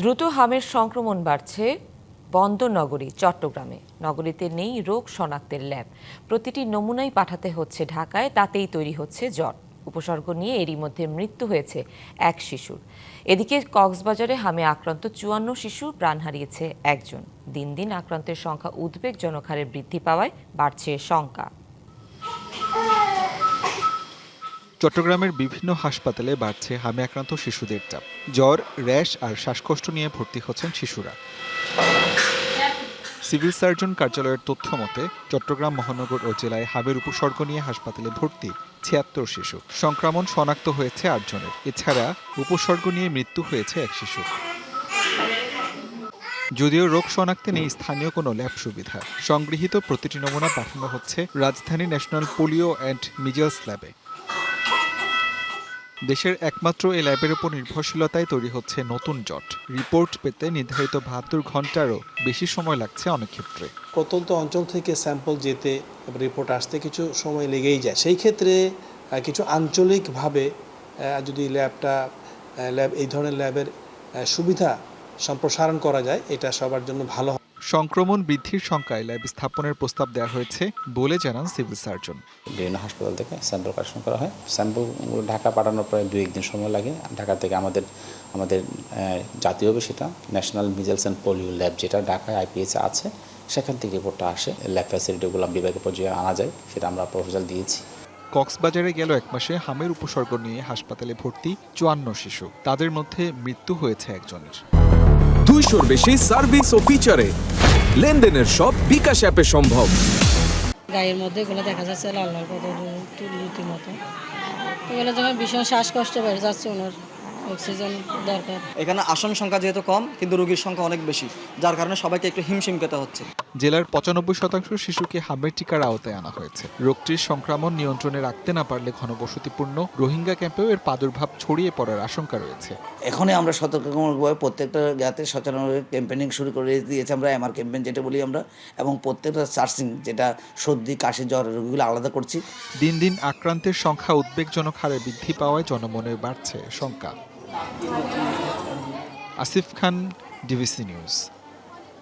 দ্রুত হামের সংক্রমণ বাড়ছে বন্দর নগরী চট্টগ্রামে। নগরীতে নেই রোগ শনাক্তের ল্যাব, প্রতিটি নমুনাই পাঠাতে হচ্ছে ঢাকায়, তাতেই তৈরি হচ্ছে জ্বর। উপসর্গ নিয়ে এরই মধ্যে মৃত্যু হয়েছে এক শিশুর। এদিকে কক্সবাজারে হামে আক্রান্ত 54 শিশু, প্রাণ হারিয়েছে একজন। দিন দিন আক্রান্তের সংখ্যা উদ্বেগজনক হারে বৃদ্ধি পাওয়ায় বাড়ছে শঙ্কা। চট্টগ্রামের বিভিন্ন হাসপাতালে বাড়ছে হামে আক্রান্ত শিশুদের চাপ। জ্বর, র্যাশ আর শ্বাসকষ্ট নিয়ে ভর্তি হচ্ছেন শিশুরা। সিভিল সার্জন কার্যালয়ের তথ্য মতে চট্টগ্রাম মহানগর ও জেলায় হামের উপসর্গ নিয়ে হাসপাতালে ভর্তি 76 শিশু। সংক্রমণ শনাক্ত হয়েছে 8 জনের। এছাড়া উপসর্গ নিয়ে মৃত্যু হয়েছে এক শিশু। যদিও রোগ শনাক্তে নেই স্থানীয় কোনো ল্যাব সুবিধা, সংগৃহীত প্রতিটি নমুনা পাঠানো হচ্ছে রাজধানী ন্যাশনাল পোলিও অ্যান্ড মিজলস ল্যাবে। দেশের একমাত্র এই ল্যাবের উপর নির্ভরশীলতায় তৈরি হচ্ছে নতুন জট। রিপোর্ট পেতে নির্ধারিত 72 ঘন্টারও বেশি সময় লাগছে অনেক ক্ষেত্রে। প্রত্যন্ত অঞ্চল থেকে স্যাম্পল যেতে রিপোর্ট আসতে কিছু সময় লেগেই যায়। সেই ক্ষেত্রে কিছু আঞ্চলিকভাবে যদি এই ধরনের ল্যাবের সুবিধা সম্প্রসারণ করা যায়, এটা সবার জন্য ভালো হবে। সংক্রমণ বৃদ্ধির শঙ্কায় ল্যাব স্থাপনের প্রস্তাব দেওয়া হয়েছে বলে জানান সিভিল সার্জন। বিভিন্ন হাসপাতাল থেকে স্যাম্পল কালেকশন করা হয়। স্যাম্পলগুলো ঢাকা পাঠানোর পরে 2-1 দিন সময় লাগে। ঢাকা থেকে আমাদের জাতীয় সেটা national measles and polio lab, যেটা ঢাকায় আইপিএসে আছে, সেখান থেকে রিপোর্টটা আসে। ল্যাব ফ্যাসিলিটিগুলো বিভাগীয় পর্যায়ে আনা যায়, সেটা আমরা প্রপোজাল দিয়েছি। কক্সবাজারে গেল এক মাসে হামের উপসর্গ নিয়ে হাসপাতালে ভর্তি 54 শিশু। তাদের মধ্যে মৃত্যু হয়েছে একজনের। 200-র বেশি সার্ভিস ও ফিচারে লেনদেনের সব বিকাশ অ্যাপে সম্ভব। গায়ের মধ্যে এগুলো দেখা যাচ্ছে লাল লাল কত রীতিমতো। এগুলো যখন ভীষণ শ্বাসকষ্ট বেড়ে যাচ্ছে, ওনার অক্সিজেন দরকার। এখানে আসন সংখ্যা যেহেতু কম, কিন্তু রোগীর সংখ্যা অনেক বেশি, যার কারণে সবাইকে একটু হিমশিম খেতে হচ্ছে। জেলার 95% শিশুকে হামের টিকার আওতায় আনা হয়েছে। রোগটির সংক্রমণ নিয়ন্ত্রণে রাখতে না পারলে ঘনবসতিপূর্ণ রোহিঙ্গা ক্যাম্পেও এর প্রাদুর্ভাব ছড়িয়ে পড়ার আশঙ্কা রয়েছে। এখনই আমরা সতর্কতামূলকভাবে প্রত্যেকটা জায়গাতে সচেতনভাবে ক্যাম্পেনিং শুরু করে দিয়েছি আমরা, এমআর ক্যাম্পেইন যেটা বলি আমরা, এবং প্রত্যেকটা সার্চিং, যেটা সর্দি, কাশি, জ্বর রোগীগুলো আলাদা করছি। দিন দিন আক্রান্তের সংখ্যা উদ্বেগজনক হারে বৃদ্ধি পাওয়ায় জনমনে বাড়ছে শঙ্কা। আসিফ খান, ডিবিসি নিউজ।